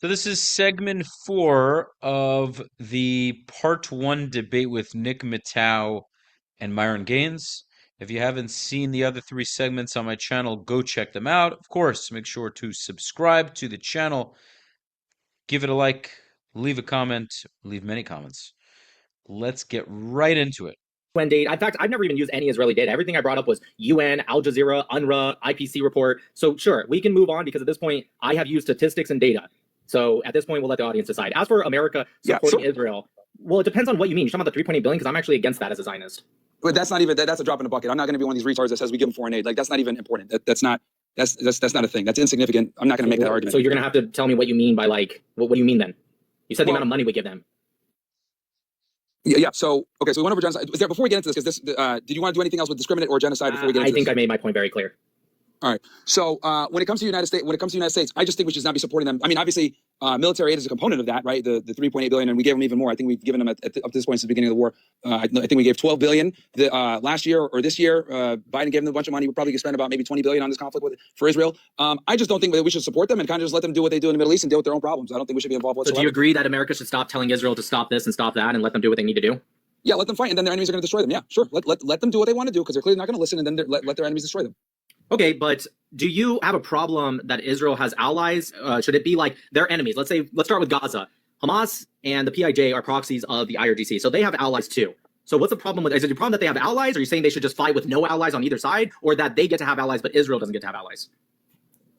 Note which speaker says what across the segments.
Speaker 1: So this is segment 4 of the part 1 debate with Nick Matau and Myron Gaines. If you haven't seen the other 3 segments on my channel, go check them out. Of course, make sure to subscribe to the channel, give it a like, leave a comment, leave many comments. Let's get right into it.
Speaker 2: UN data. In fact, I've never even used any Israeli data. Everything I brought up was UN, Al Jazeera, UNRWA, IPC report. So sure, we can move on because at this point, I have used statistics and data. So at this point, we'll let the audience decide. As for America supporting Israel, well, it depends on what you mean. You're talking about the 3.8 billion because I'm actually against that as a Zionist.
Speaker 3: But that's not even that's a drop in the bucket. I'm not going to be one of these retards that says we give them foreign aid. Like that's not even important. That's not a thing. That's insignificant. I'm not going to make that argument.
Speaker 2: So you're going to have to tell me what you mean by like what do you mean then? You said the amount of money we give them.
Speaker 3: Yeah. So okay. So we went over genocide. Before we get into this, because this, did you want to do anything else with discriminate or genocide before we get into this?
Speaker 2: I think I made my point very clear.
Speaker 3: All right. So when it comes to the United States, I just think we should not be supporting them. I mean, obviously, military aid is a component of that, right? The 3.8 billion, and we gave them even more. I think we've given them up to this point since the beginning of the war. I think we gave 12 billion last year or this year. Biden gave them a bunch of money. We probably could spend about maybe 20 billion on this conflict for Israel. I just don't think that we should support them and kind of just let them do what they do in the Middle East and deal with their own problems. I don't think we should be involved whatsoever.
Speaker 2: So do you agree that America should stop telling Israel to stop this and stop that and let them do what they need to do?
Speaker 3: Yeah, let them fight, and then their enemies are going to destroy them. Yeah, sure. Let them do what they want to do because they're clearly not going to listen, and then let their enemies destroy them.
Speaker 2: Okay, but do you have a problem that Israel has allies? Should it be like their enemies? Let's start with Gaza. Hamas and the PIJ are proxies of the IRGC, so they have allies too. So what's the problem with? Is it a problem that they have allies? Or are you saying they should just fight with no allies on either side, or that they get to have allies but Israel doesn't get to have allies?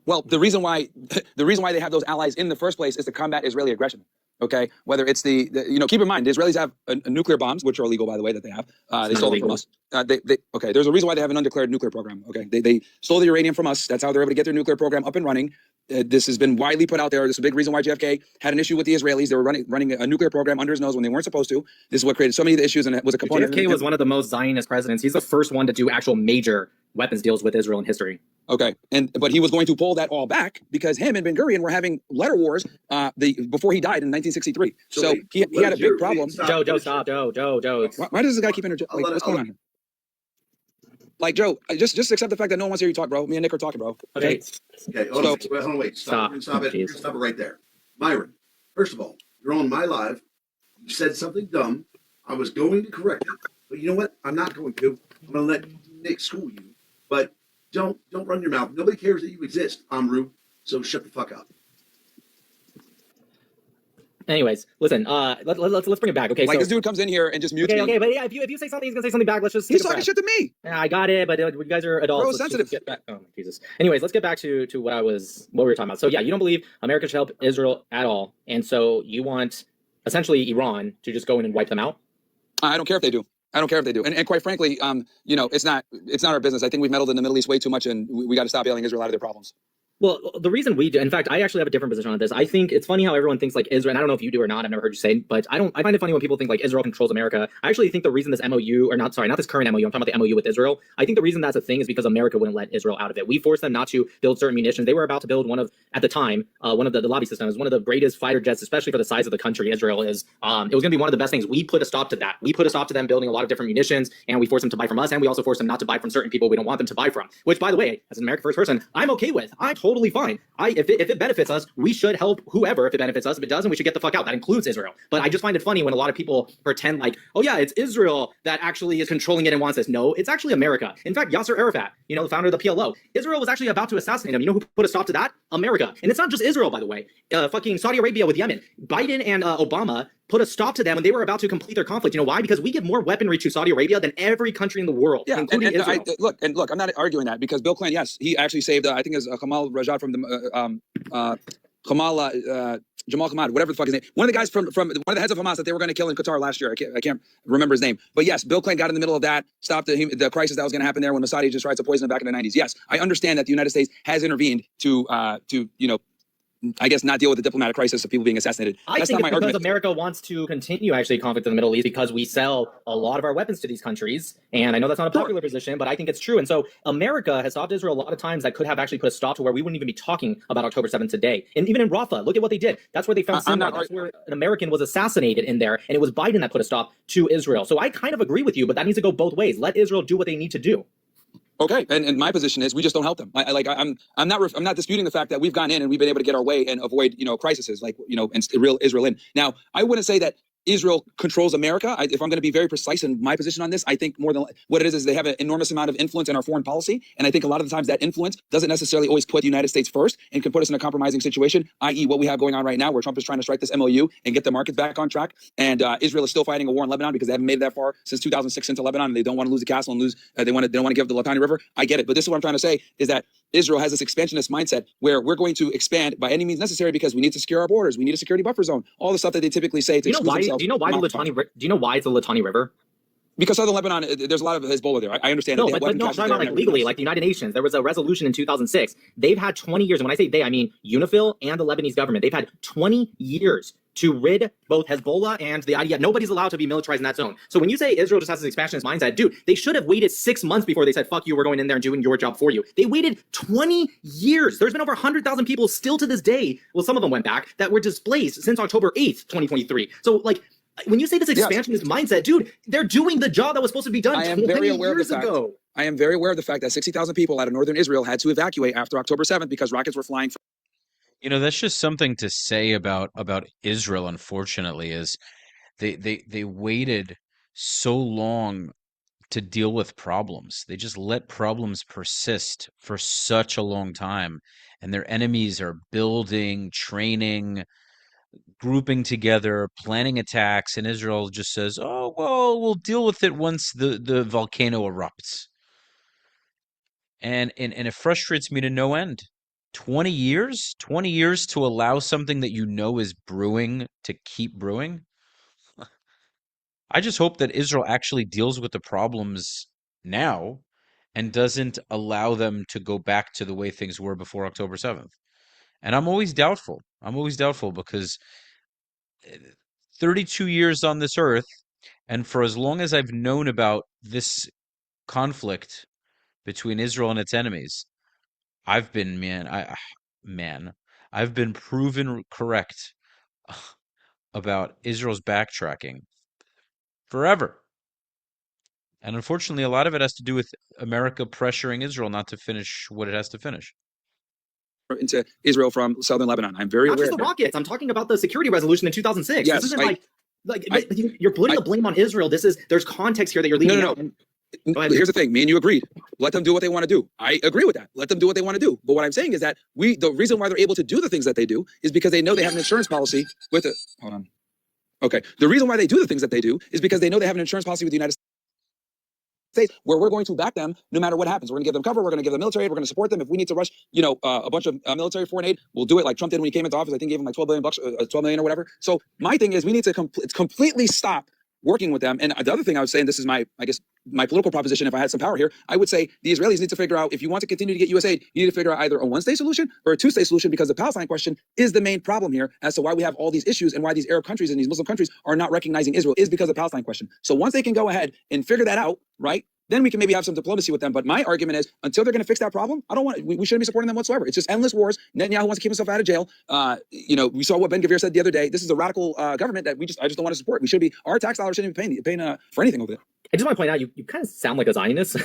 Speaker 3: Well, the reason why they have those allies in the first place is to combat Israeli aggression. Okay, whether it's keep in mind the Israelis have nuclear bombs, which are illegal by the way that they have. They stole them from us. Okay, there's a reason why they have an undeclared nuclear program. Okay, they stole the uranium from us. That's how they're able to get their nuclear program up and running. This has been widely put out there. This is a big reason why JFK had an issue with the Israelis. They were running a nuclear program under his nose when they weren't supposed to. This is what created so many of the issues, and it was a component.
Speaker 2: JFK was one of the most Zionist presidents. He's the first one to do actual major weapons deals with Israel in history.
Speaker 3: Okay, but he was going to pull that all back because him and Ben Gurion were having letter wars before he died in 1963. So he had a big problem.
Speaker 2: Joe, stop, Joe.
Speaker 3: Why does this guy keep interjecting? What's going on here? Like, Joe, just accept the fact that no one wants to hear you talk, bro. Me and Nick are talking, bro.
Speaker 2: Okay.
Speaker 4: Hold on, wait. Stop it. Stop it right there. Myron, first of all, you're on my live. You said something dumb. I was going to correct it, but you know what? I'm not going to. I'm going to let Nick school you. But don't run your mouth. Nobody cares that you exist, Amru. So shut the fuck up.
Speaker 2: Anyways, listen. Let's bring it back. Okay,
Speaker 3: like this dude comes in here and just mutes me.
Speaker 2: Okay, but yeah, if you say something, he's gonna say something back. Let's just.
Speaker 3: He's talking shit to me.
Speaker 2: Yeah, I got it, but you guys are adults.
Speaker 3: Bro, sensitive.
Speaker 2: Get back. Oh Jesus. Anyways, let's get back to what we were talking about. So yeah, you don't believe America should help Israel at all, and so you want essentially Iran to just go in and wipe them out.
Speaker 3: I don't care if they do. And quite frankly, it's not our business. I think we've meddled in the Middle East way too much, and we got to stop bailing Israel out of their problems.
Speaker 2: Well, the reason we do, in fact, I actually have a different position on this. I think it's funny how everyone thinks like Israel, and I don't know if you do or not, I've never heard you say, but I find it funny when people think like Israel controls America. I actually think the reason this MOU, or not this current MOU, I'm talking about the MOU with Israel. I think the reason that's a thing is because America wouldn't let Israel out of it. We forced them not to build certain munitions. They were about to build at the time, one of the lobby systems, one of the greatest fighter jets, especially for the size of the country Israel is. It was going to be one of the best things. We put a stop to that. We put a stop to them building a lot of different munitions, and we forced them to buy from us, and we also forced them not to buy from certain people we don't want them to buy from, which by the way, as an American first person, I'm okay with. I'm totally fine. If it benefits us, we should help whoever if it benefits us. If it doesn't, we should get the fuck out. That includes Israel. But I just find it funny when a lot of people pretend like, oh yeah, it's Israel that actually is controlling it and wants this. No, it's actually America. In fact, Yasser Arafat, the founder of the PLO, Israel was actually about to assassinate him. You know who put a stop to that? America. And it's not just Israel, by the way. Fucking Saudi Arabia with Yemen. Biden and Obama put a stop to them when they were about to complete their conflict. You know why? Because we give more weaponry to Saudi Arabia than every country in the world, including Israel.
Speaker 3: Look, I'm not arguing that because Bill Clinton, yes, he actually saved, I think it's Kamal Rajad from the Jamal Khamad, whatever the fuck his name. One of the guys from one of the heads of Hamas that they were going to kill in Qatar last year. I can't remember his name. But yes, Bill Clinton got in the middle of that, stopped the crisis that was going to happen there when Mossad just tried to poison him back in the 90s. Yes, I understand that the United States has intervened to I guess not deal with the diplomatic crisis of people being assassinated.
Speaker 2: I think it's because America wants to continue actually conflict in the Middle East because we sell a lot of our weapons to these countries. And I know that's not a popular position, but I think it's true. And so America has stopped Israel a lot of times that could have actually put a stop to where we wouldn't even be talking about October 7th today. And even in Rafah, look at what they did. That's where they found that's where an American was assassinated in there. And it was Biden that put a stop to Israel. So I kind of agree with you, but that needs to go both ways. Let Israel do what they need to do.
Speaker 3: Okay, and my position is we just don't help them. I'm not disputing the fact that we've gone in and we've been able to get our way and avoid crises like and real Israel in. Now I wouldn't say that Israel controls America. If I'm going to be very precise in my position on this, I think more than what it is they have an enormous amount of influence in our foreign policy, and I think a lot of the times that influence doesn't necessarily always put the United States first and can put us in a compromising situation, i.e. what we have going on right now where Trump is trying to strike this MOU and get the markets back on track, and Israel is still fighting a war in Lebanon because they haven't made it that far since 2006 into Lebanon, and they don't want to lose the castle and lose they don't want to give up the Litani River. I get it, but this is what I'm trying to say is that Israel has this expansionist mindset where we're going to expand by any means necessary because we need to secure our borders, we need a security buffer zone, all the stuff that they typically say to exclude themselves.
Speaker 2: Do you know why it's the Litani River?
Speaker 3: Because southern Lebanon, there's a lot of Hezbollah there. I understand.
Speaker 2: No, but I'm talking about like legally, like the United Nations. There was a resolution in 2006. They've had 20 years, and when I say they, I mean UNIFIL and the Lebanese government. They've had 20 years to rid both Hezbollah and the IDF. Nobody's allowed to be militarized in that zone. So when you say Israel just has this expansionist mindset, dude, they should have waited 6 months before they said, fuck you, we're going in there and doing your job for you. They waited 20 years. There's been over 100,000 people still to this day, well, some of them went back, that were displaced since October 8th, 2023. So, like, when you say this expansionist mindset, dude, they're doing the job that was supposed to be done 20 years ago.
Speaker 3: I am very aware of the fact that 60,000 people out of northern Israel had to evacuate after October 7th because rockets were flying.
Speaker 1: That's just something to say about Israel, unfortunately, is they waited so long to deal with problems. They just let problems persist for such a long time, and their enemies are building, training, grouping together, planning attacks, and Israel just says, "Oh, well, we'll deal with it once the volcano erupts." And it frustrates me to no end. 20 years? 20 years to allow something that you know is brewing to keep brewing? I just hope that Israel actually deals with the problems now and doesn't allow them to go back to the way things were before October 7th. And I'm always doubtful. I'm always doubtful because 32 years on this earth, and for as long as I've known about this conflict between Israel and its enemies, I've been I've been proven correct about Israel's backtracking forever. And unfortunately, a lot of it has to do with America pressuring Israel not to finish what it has to finish.
Speaker 3: Into Israel from southern Lebanon. I'm very
Speaker 2: aware. Not just
Speaker 3: the
Speaker 2: rockets. I'm talking about the security resolution in 2006.
Speaker 3: Yes,
Speaker 2: this isn't you're putting the blame on Israel. There's context here that you're leaving out.
Speaker 3: Here's the thing. Me and you agreed. Let them do what they want to do. I agree with that. Let them do what they want to do. But what I'm saying is that the reason why they're able to do the things that they do is because they know they have an insurance policy with it. Hold on. Okay. The reason why they do the things that they do is because they know they have an insurance policy with the United States where we're going to back them no matter what happens. We're going to give them cover. We're going to give them military aid. We're going to support them. If we need to rush, a bunch of military foreign aid, we'll do it like Trump did when he came into office. I think he gave him like $12 billion, $12 million or whatever. So my thing is we need to completely stop working with them. And the other thing I would say, and this is my political proposition, if I had some power here, I would say the Israelis need to figure out, if you want to continue to get US aid, you need to figure out either a one-state solution or a two-state solution, because the Palestine question is the main problem here as to why we have all these issues and why these Arab countries and these Muslim countries are not recognizing Israel is because of the Palestine question. So once they can go ahead and figure that out, right, then we can maybe have some diplomacy with them. But my argument is, until they're going to fix that problem, we shouldn't be supporting them whatsoever. It's just endless wars. Netanyahu wants to keep himself out of jail. We saw what Ben Gvir said the other day. This is a radical government that I just don't want to support. We should be, our tax dollars shouldn't be paying for anything over there.
Speaker 2: I just want to point out, you kind of sound like a Zionist.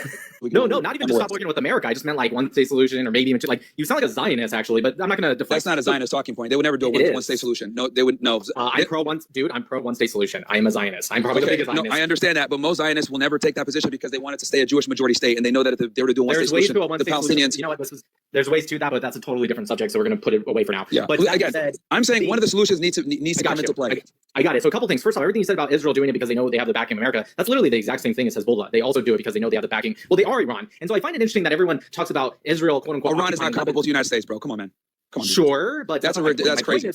Speaker 2: No, not even just stop working with America. I just meant like one-state solution, or maybe even like, you sound like a Zionist actually, but I'm not going to deflect.
Speaker 3: That's not a Zionist talking point. They would never do a one-state solution. No, they would, no.
Speaker 2: I'm pro one-state solution. I am a Zionist. I'm probably the biggest Zionist.
Speaker 3: No, I understand that, but most Zionists will never take that position because they want it to stay a Jewish majority state, and they know that if they were to do a one-state solution, the Palestinians.
Speaker 2: You know what, there's ways to that, but that's a totally different subject, so we're going to put it away for now.
Speaker 3: Yeah, but again, I'm saying one of the solutions needs to come into play.
Speaker 2: I got it. So a couple things. First of all, everything you said about Israel doing it because they know they have the backing of America, that's literally the exact same thing as Hezbollah. They also do it because they know they have the backing. Well, they are Iran. And so I find it interesting that everyone talks about Israel, quote unquote.
Speaker 3: Iran is not comparable to the United States, bro. Come on, man. Come on,
Speaker 2: sure, but that's crazy.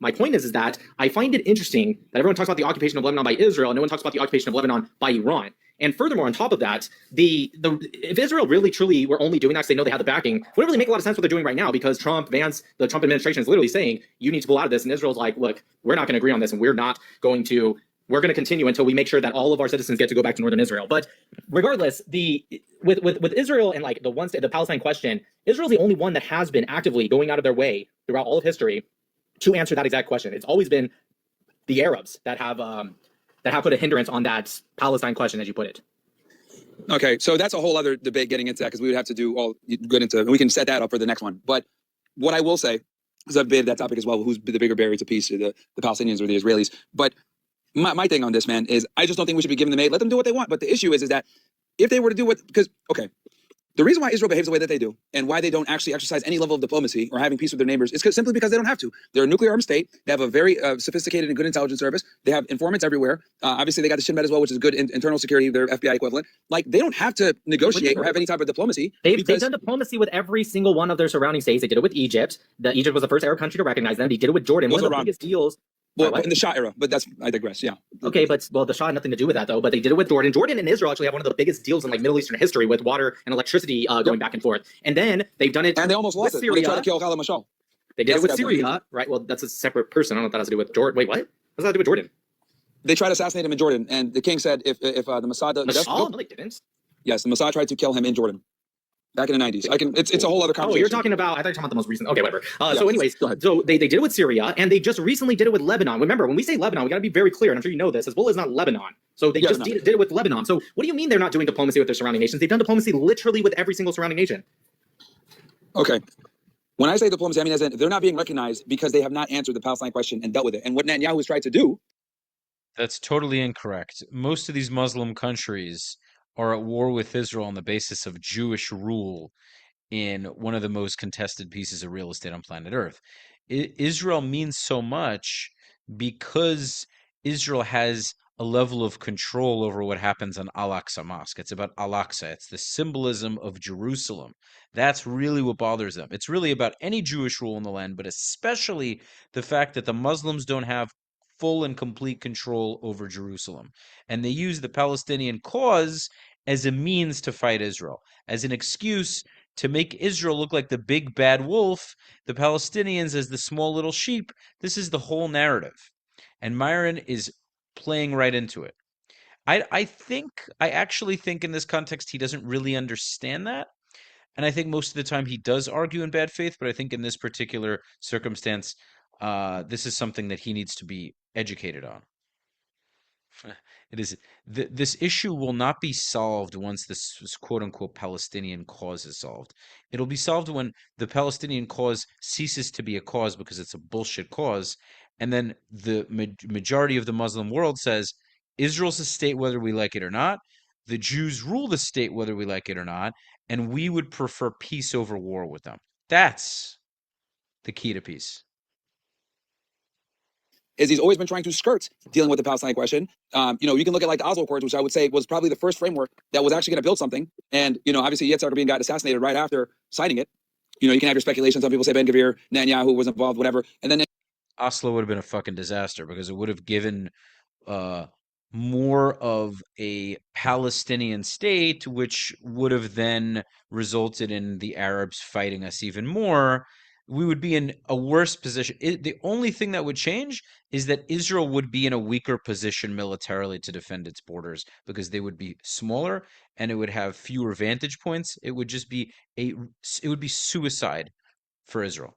Speaker 2: My point is that I find it interesting that everyone talks about the occupation of Lebanon by Israel, and no one talks about the occupation of Lebanon by Iran. And furthermore, on top of that, if Israel really truly were only doing that because they know they have the backing, it wouldn't really make a lot of sense what they're doing right now, because the Trump administration is literally saying you need to pull out of this, and Israel's like, look, we're not going to agree on this, and we're going to continue until we make sure that all of our citizens get to go back to northern Israel. But regardless, with Israel and like the Palestine question, Israel's the only one that has been actively going out of their way throughout all of history to answer that exact question. It's always been the Arabs that have put a hindrance on that Palestine question, as you put it.
Speaker 3: Okay, so that's a whole other debate getting into that because we would have to do all get into, and we can set that up for the next one. But what I will say, because I've debated that topic as well, who's the bigger barrier to peace, the Palestinians or the Israelis? But my thing on this, man, is I just don't think we should be giving them aid. Let them do what they want. But the issue is that if they were to do what, because, okay, the reason why Israel behaves the way that they do and why they don't actually exercise any level of diplomacy or having peace with their neighbors is simply because they don't have to. They're a nuclear armed state. They have a very sophisticated and good intelligence service. They have informants everywhere. Obviously, they got the Shin Bet as well, which is good internal security, their FBI equivalent. Like, they don't have to negotiate or have any type of diplomacy.
Speaker 2: They've done diplomacy with every single one of their surrounding states. They did it with Egypt. Egypt was the first Arab country to recognize them. They did it with Jordan. One of the biggest deals.
Speaker 3: Well, in the Shah era, but I digress. Yeah.
Speaker 2: Okay, but the Shah had nothing to do with that though. But they did it with Jordan. Jordan and Israel actually have one of the biggest deals in like Middle Eastern history with water and electricity going back and forth. And then they've done it.
Speaker 3: And they almost lost it when they tried to kill Khalid Mashal.
Speaker 2: They did it with Syria, right? Well, that's a separate person. I don't know if that has to do with Jordan. Wait, what? What does that have to do with Jordan?
Speaker 3: They tried to assassinate him in Jordan, and the king said if the Mossad
Speaker 2: no, they didn't.
Speaker 3: Yes, the Mossad tried to kill him in Jordan. Back in the 90s. It's a whole other conversation.
Speaker 2: Oh, you're talking about, I thought you were talking about the most recent. Okay, whatever.
Speaker 3: Yeah,
Speaker 2: so anyways, so they did it with Syria, and they just recently did it with Lebanon. Remember, when we say Lebanon, we got to be very clear, and I'm sure you know this, Hezbollah is not Lebanon. So they did it with Lebanon. So what do you mean they're not doing diplomacy with their surrounding nations? They've done diplomacy literally with every single surrounding nation.
Speaker 3: Okay. When I say diplomacy, I mean as in they're not being recognized because they have not answered the Palestine question and dealt with it. And what Netanyahu has tried to do.
Speaker 1: That's totally incorrect. Most of these Muslim countries are at war with Israel on the basis of Jewish rule in one of the most contested pieces of real estate on planet Earth. Israel means so much because Israel has a level of control over what happens on Al-Aqsa Mosque. It's about Al-Aqsa. It's the symbolism of Jerusalem. That's really what bothers them. It's really about any Jewish rule in the land, but especially the fact that the Muslims don't have full and complete control over Jerusalem. And they use the Palestinian cause as a means to fight Israel, as an excuse to make Israel look like the big bad wolf, the Palestinians as the small little sheep. This is the whole narrative. And Myron is playing right into it. I actually think in this context he doesn't really understand that. And I think most of the time he does argue in bad faith, but I think in this particular circumstance, this is something that he needs to be educated on. It is this issue will not be solved once this quote unquote Palestinian cause is solved. It'll be solved when the Palestinian cause ceases to be a cause because it's a bullshit cause, and then the majority of the Muslim world says Israel's a state whether we like it or not. The Jews rule the state whether we like it or not, and we would prefer peace over war with them. That's the key to peace.
Speaker 3: Is he's always been trying to skirt dealing with the Palestine question. You can look at like the Oslo Accords, which I would say was probably the first framework that was actually going to build something. And, obviously Yitzhak Rabin got assassinated right after signing it. You can have your speculation. Some people say Ben-Gvir, Netanyahu was involved, whatever. And then
Speaker 1: Oslo would have been a fucking disaster because it would have given more of a Palestinian state, which would have then resulted in the Arabs fighting us even more. We would be in a worse position. The only thing that would change is that Israel would be in a weaker position militarily to defend its borders because they would be smaller and it would have fewer vantage points. It would just be it would be suicide for Israel.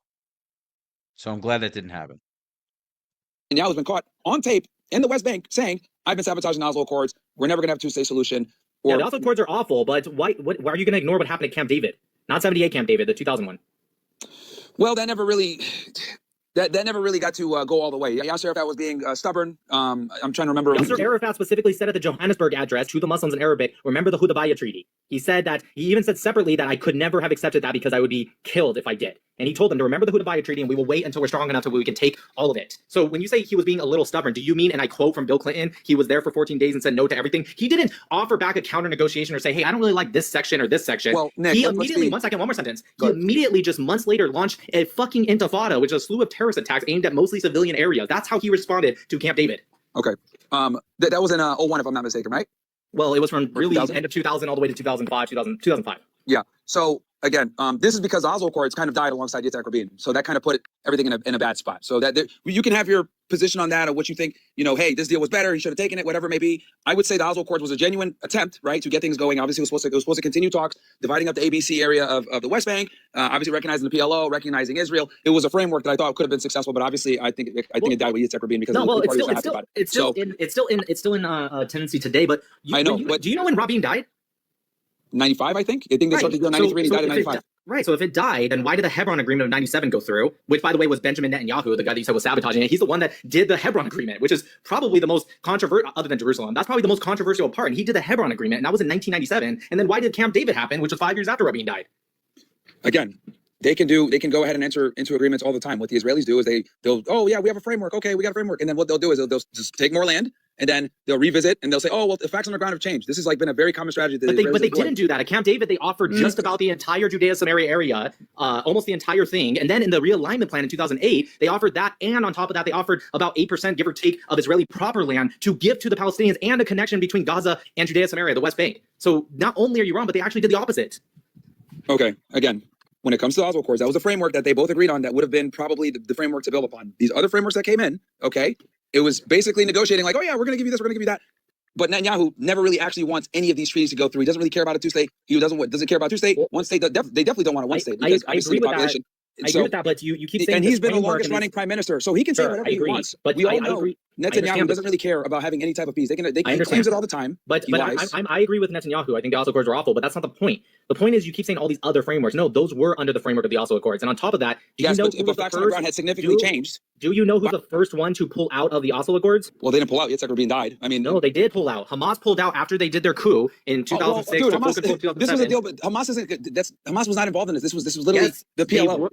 Speaker 1: So I'm glad that didn't happen.
Speaker 3: Netanyahu has been caught on tape in the West Bank saying, I've been sabotaging the Oslo Accords. We're never going to have a two-state solution.
Speaker 2: Yeah, the Oslo Accords are awful, but why are you going to ignore what happened at Camp David? Not 78 Camp David, the 2001.
Speaker 3: Well, that never really got to go all the way. Yasser Arafat was being stubborn. I'm trying to remember.
Speaker 2: Yasser Arafat specifically said at the Johannesburg address to the Muslims in Arabic, remember the Hudaybiyah Treaty. He even said separately that I could never have accepted that because I would be killed if I did. And he told them to remember the Hudaybiyah Treaty and we will wait until we're strong enough to where we can take all of it. So when you say he was being a little stubborn, do you mean, and I quote from Bill Clinton, he was there for 14 days and said no to everything? He didn't offer back a counter negotiation or say, hey, I don't really like this section or this section.
Speaker 3: Well, Nick,
Speaker 2: he immediately, one more sentence. He immediately just months later launched a fucking intifada, which is a slew of terrorist attacks aimed at mostly civilian areas. That's how he responded to Camp David.
Speaker 3: Okay. That was in 01, if I'm not mistaken, right?
Speaker 2: Well, it was from really end of 2000 all the way to 2005.
Speaker 3: Yeah. So again, this is because the Oslo Accords kind of died alongside Yitzhak Rabin. So that kind of put everything in a bad spot. So that you can have your position on that or what you think, hey, this deal was better. He should have taken it, whatever it may be. I would say the Oslo Accords was a genuine attempt, right, to get things going. Obviously, it was supposed to continue talks, dividing up the ABC area of the West Bank, obviously recognizing the PLO, recognizing Israel. It was a framework that I thought could have been successful, but obviously I think it died with Yitzhak Rabin because
Speaker 2: it's still in tendency today. But do you know when Rabin died?
Speaker 3: 95, I think. I think they started to do 93 and he died in 95.
Speaker 2: Right. So if it died, then why did the Hebron Agreement of 97 go through? Which, by the way, was Benjamin Netanyahu, the guy that you said was sabotaging it. He's the one that did the Hebron Agreement, which is probably the most controversial, other than Jerusalem. That's probably the most controversial part. And he did the Hebron Agreement, and that was in 1997. And then why did Camp David happen, which was 5 years after Rabin died?
Speaker 3: Again, they can go ahead and enter into agreements all the time. What the Israelis do is they'll oh yeah, we have a framework. Okay, we got a framework. And then what they'll do is they'll just take more land, and then they'll revisit and they'll say, oh well, the facts on the ground have changed. This has like been a very common strategy. But they didn't do that. At Camp David, they offered just about the entire Judea Samaria area, almost the entire thing. And then in the realignment plan in 2008, they offered that, and on top of that, they offered about 8%, give or take, of Israeli proper land to give to the Palestinians and a connection between Gaza and Judea Samaria, the West Bank. So not only are you wrong, but they actually did the opposite. Okay, again, when it comes to the Oslo Accords, that was a framework that they both agreed on that would have been probably the framework to build upon. These other frameworks that came in, okay, it was basically negotiating like, oh yeah, we're going to give you this, we're going to give you that. But Netanyahu never really actually wants any of these treaties to go through. He doesn't really care about a two-state. He doesn't care about two-state. One state, they definitely don't want a one-state.
Speaker 2: I agree with that. I agree with that, but you keep saying,
Speaker 3: and he's been the longest running prime minister, so he can say whatever he wants. But we all know Netanyahu doesn't really care about having any type of peace. He claims it all the time.
Speaker 2: But I agree with Netanyahu. I think the Oslo Accords are awful, but that's not the point. The point is you keep saying all these other frameworks. No, those were under the framework of the Oslo Accords. And on top of that, do you know
Speaker 3: if the facts on the ground had significantly changed?
Speaker 2: Do you know who's the first one to pull out of the Oslo Accords?
Speaker 3: Well, they didn't pull out. Yitzhak Rabin died. I mean,
Speaker 2: no, they did pull out. Hamas pulled out after they did their coup in 2006.
Speaker 3: Dude, Hamas, this was a deal, but Hamas isn't. Hamas was not involved in this. This was literally the PLO.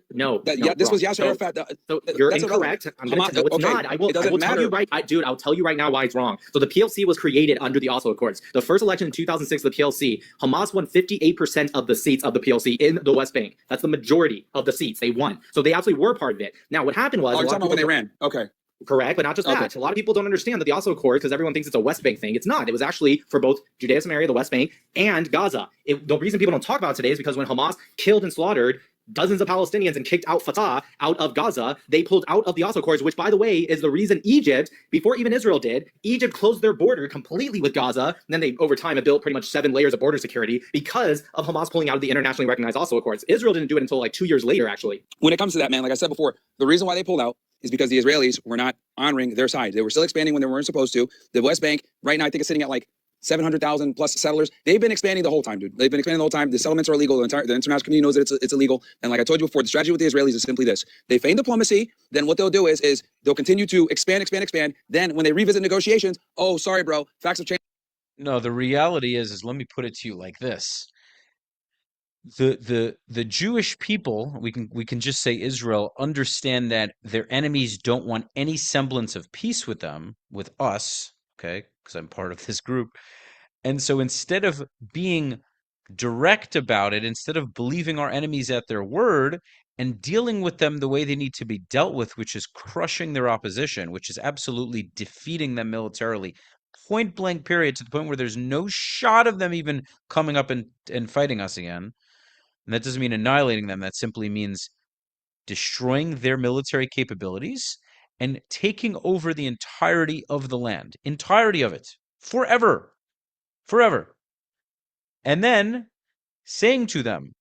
Speaker 2: This
Speaker 3: was Yasser Arafat.
Speaker 2: So you're incorrect. No, it's not. I will tell you right, dude. I'll tell you right now why it's wrong. So the PLC was created under the Oslo Accords. The first election in 2006, the PLC, Hamas won 58% of the seats of the PLC in the West Bank. That's the majority of the seats they won. So they absolutely were part of it. Now, what happened was,
Speaker 3: you're talking about when they ran. Okay.
Speaker 2: Correct, but not just that. A lot of people don't understand that the Oslo Accords, because everyone thinks it's a West Bank thing. It's not. It was actually for both Judea Samaria, the West Bank, and Gaza. The reason people don't talk about it today is because when Hamas killed and slaughtered dozens of Palestinians and kicked out Fatah out of Gaza, they pulled out of the Oslo Accords, which, by the way, is the reason Egypt, before even Israel did, Egypt closed their border completely with Gaza. And then they, over time, have built pretty much 7 layers of border security because of Hamas pulling out of the internationally recognized Oslo Accords. Israel didn't do it until like 2 years later, actually.
Speaker 3: When it comes to that, man, like I said before, the reason why they pulled out is because the Israelis were not honoring their side. They were still expanding when they weren't supposed to. The West Bank, right now, I think it's sitting at like 700,000 plus settlers. They've been expanding the whole time, dude. They've been expanding the whole time. The settlements are illegal. The international community knows that it's illegal. And like I told you before, the strategy with the Israelis is simply this. They feign diplomacy. Then what they'll do is they'll continue to expand. Then when they revisit negotiations, oh, sorry, bro, facts have changed.
Speaker 1: No, the reality is let me put it to you like this. The Jewish people, we can just say Israel, understand that their enemies don't want any semblance of peace with them, with us, okay, because I'm part of this group. And so instead of being direct about it, instead of believing our enemies at their word and dealing with them the way they need to be dealt with, which is crushing their opposition, which is absolutely defeating them militarily, point blank period, to the point where there's no shot of them even coming up and fighting us again. And that doesn't mean annihilating them. That simply means destroying their military capabilities and taking over the entirety of the land. Entirety of it. Forever. Forever. And then saying to them,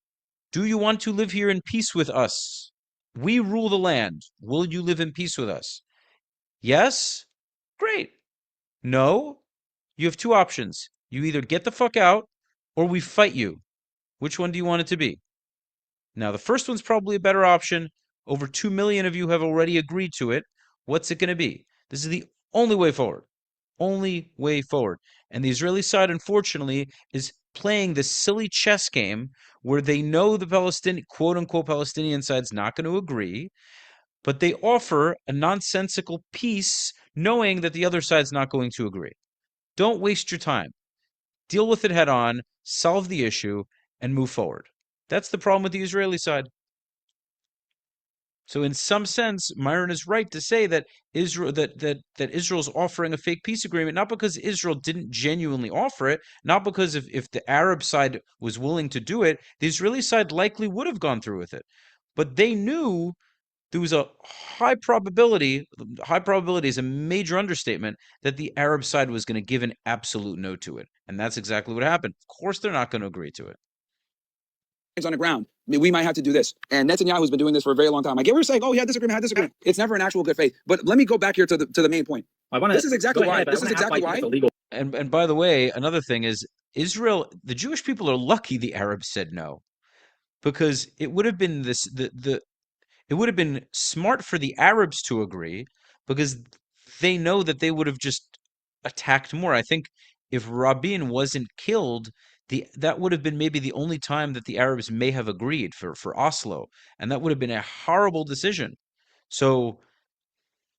Speaker 1: do you want to live here in peace with us? We rule the land. Will you live in peace with us? Yes? Great. No? You have 2 options. You either get the fuck out or we fight you. Which one do you want it to be? Now, the first one's probably a better option. Over 2 million of you have already agreed to it. What's it going to be? This is the only way forward. Only way forward. And the Israeli side, unfortunately, is playing this silly chess game where they know the Palestinian, quote-unquote Palestinian side's not going to agree, but they offer a nonsensical peace knowing that the other side's not going to agree. Don't waste your time. Deal with it head on, solve the issue, and move forward. That's the problem with the Israeli side. So in some sense, Myron is right to say that Israel that Israel's offering a fake peace agreement, not because Israel didn't genuinely offer it, not because if the Arab side was willing to do it, the Israeli side likely would have gone through with it. But they knew there was a high probability is a major understatement, that the Arab side was going to give an absolute no to it. And that's exactly what happened. Of course they're not going to agree to it.
Speaker 3: On the ground, I mean, we might have to do this. And Netanyahu's been doing this for a very long time. I get what you're saying. Oh, he had this agreement. It's never an actual good faith. But let me go back here to the main point. This is exactly why.
Speaker 1: And by the way, another thing is Israel, the Jewish people are lucky the Arabs said no, because it would have been it would have been smart for the Arabs to agree, because they know that they would have just attacked more. I think if Rabin wasn't killed, that would have been maybe the only time that the Arabs may have agreed for Oslo, and that would have been a horrible decision. So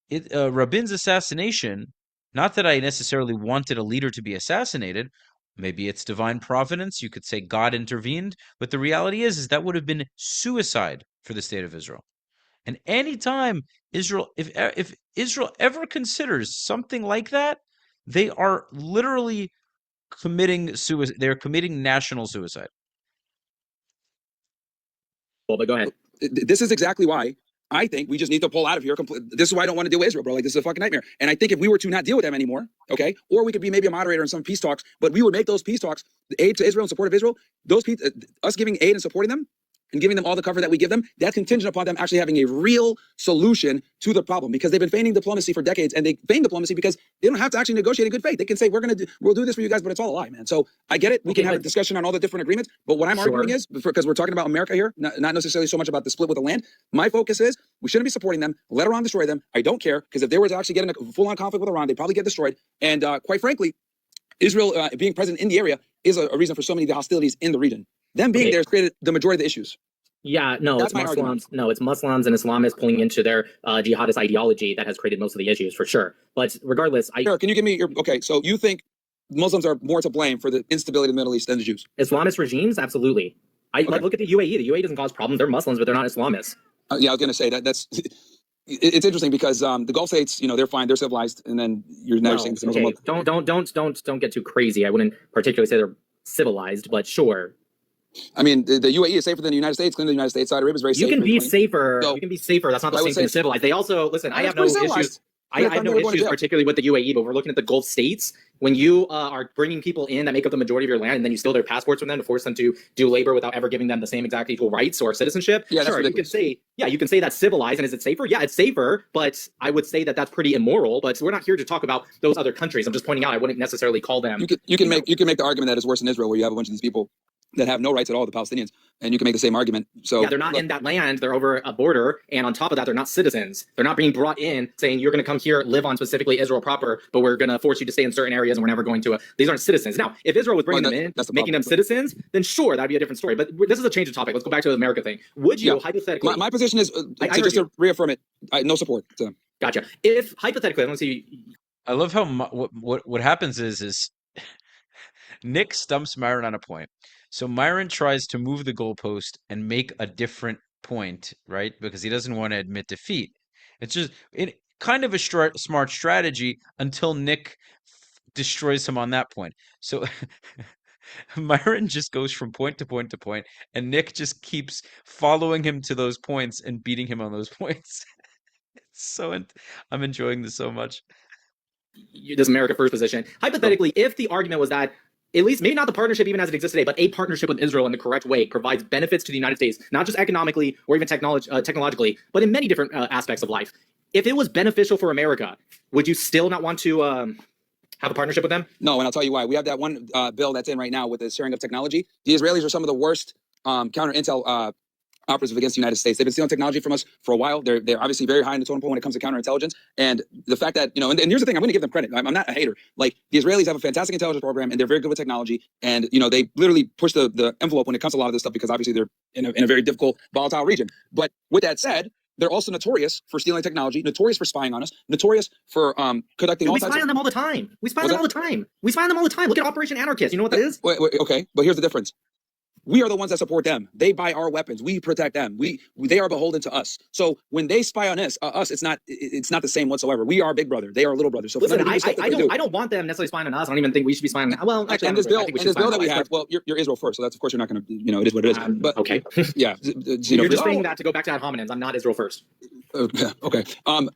Speaker 1: Rabin's assassination, not that I necessarily wanted a leader to be assassinated, maybe it's divine providence, you could say God intervened, but the reality is that would have been suicide for the state of Israel. And anytime if Israel ever considers something like that, they are literally committing suicide. They're committing national suicide.
Speaker 2: Well, but go ahead.
Speaker 3: This is exactly why I think we just need to pull out of here. This is why I don't want to deal with Israel, bro. Like, this is a fucking nightmare. And I think if we were to not deal with them anymore, okay, or we could be maybe a moderator in some peace talks, but we would make those peace talks, the aid to Israel and support of Israel, those us giving aid and supporting them and giving them all the cover that we give them, that's contingent upon them actually having a real solution to the problem, because they've been feigning diplomacy for decades, and they feign diplomacy because they don't have to actually negotiate in good faith. They can say, we'll do this for you guys, but it's all a lie, man. So I get it. We can have a discussion on all the different agreements, but what I'm arguing is, because we're talking about America here, not necessarily so much about the split with the land, my focus is we shouldn't be supporting them. Let Iran destroy them. I don't care, because if they were to actually get in a full-on conflict with Iran, they'd probably get destroyed. And quite frankly, Israel being present in the area is a reason for so many of the hostilities in the region. Them being there has created the majority of the issues.
Speaker 2: Yeah, no,
Speaker 3: That's
Speaker 2: it's Muslims. No, it's Muslims and Islamists pulling into their jihadist ideology that has created most of the issues, for sure. But regardless,
Speaker 3: Sure, can you give me your so you think Muslims are more to blame for the instability in the Middle East than the Jews?
Speaker 2: Islamist regimes, absolutely. Like, look at the UAE. The UAE doesn't cause problems. They're Muslims, but they're not Islamists.
Speaker 3: Yeah, I was going to say that's it's interesting because the Gulf states, they're fine, they're civilized, and then you're never saying
Speaker 2: okay. Don't get too crazy. I wouldn't particularly say they're civilized, but sure.
Speaker 3: I mean, the UAE is safer than the United States. Clearly, the United States, Saudi Arabia is very safe.
Speaker 2: You can be safer. You can be safer. That's not the same thing as civilized. They also listen. I have no issues. I have no issues particularly with the UAE, but we're looking at the Gulf states. When you are bringing people in that make up the majority of your land, and then you steal their passports from them to force them to do labor without ever giving them the same exact equal rights or citizenship. Yeah, sure, you can say that's civilized, and is it safer? Yeah, it's safer, but I would say that that's pretty immoral. But we're not here to talk about those other countries. I'm just pointing out I wouldn't necessarily call them.
Speaker 3: You can make the argument that it's worse in Israel, where you have a bunch of these people that have no rights at all, the Palestinians, and you can make the same argument. So
Speaker 2: yeah, they're not in that land, they're over a border, and on top of that, they're not citizens. They're not being brought in saying you're going to come here, live on specifically Israel proper, but we're going to force you to stay in certain areas and we're never going to. These aren't citizens. Now, if Israel was bringing them in, making them citizens, then sure, that'd be a different story. But this is a change of topic. Let's go back to the America thing. Would you, hypothetically...
Speaker 3: My position is, just to reaffirm it, no support to them.
Speaker 2: Gotcha. If, hypothetically, I want to see...
Speaker 1: I love how what happens is Nick stumps Myron on a point. So Myron tries to move the goalpost and make a different point, right? Because he doesn't want to admit defeat. It's just kind of a smart strategy until Nick destroys him on that point. So Myron just goes from point to point to point, and Nick just keeps following him to those points and beating him on those points. I'm enjoying this so much.
Speaker 2: This America First position. Hypothetically, if the argument was that at least maybe not the partnership even as it exists today, but a partnership with Israel in the correct way provides benefits to the United States, not just economically or even technologically, but in many different aspects of life. If it was beneficial for America, would you still not want to have a partnership with them?
Speaker 3: No, and I'll tell you why. We have that one bill that's in right now with the sharing of technology. The Israelis are some of the worst counter-intel operatives against the United States. They've been stealing technology from us for a while. They're obviously very high in the totem pole when it comes to counterintelligence. And the fact that, and here's the thing, I'm going to give them credit. I'm not a hater. Like, the Israelis have a fantastic intelligence program, and they're very good with technology. And, they literally push the envelope when it comes to a lot of this stuff, because obviously they're in a very difficult, volatile region. But with that said, they're also notorious for stealing technology, notorious for spying on us, notorious for conducting all types of...
Speaker 2: We spy on them all the time. We spy on them all the time. We spy on them all the time. Look at Operation Anarchist. You know what that is?
Speaker 3: Wait, okay, but here's the difference. We are the ones that support them. They buy our weapons. We protect them. They are beholden to us. So when they spy on us, it's not the same whatsoever. We are big brother. They are little brother. So
Speaker 2: listen, I don't want them necessarily spying on us. I don't even think we should be spying on them. Well, actually,
Speaker 3: and this bill that we have, well, you're Israel first, so that's, of course, you're not going to, it is what it is. But
Speaker 2: okay,
Speaker 3: yeah,
Speaker 2: you're just saying that to go back to ad hominems. I'm not Israel first.
Speaker 3: Okay.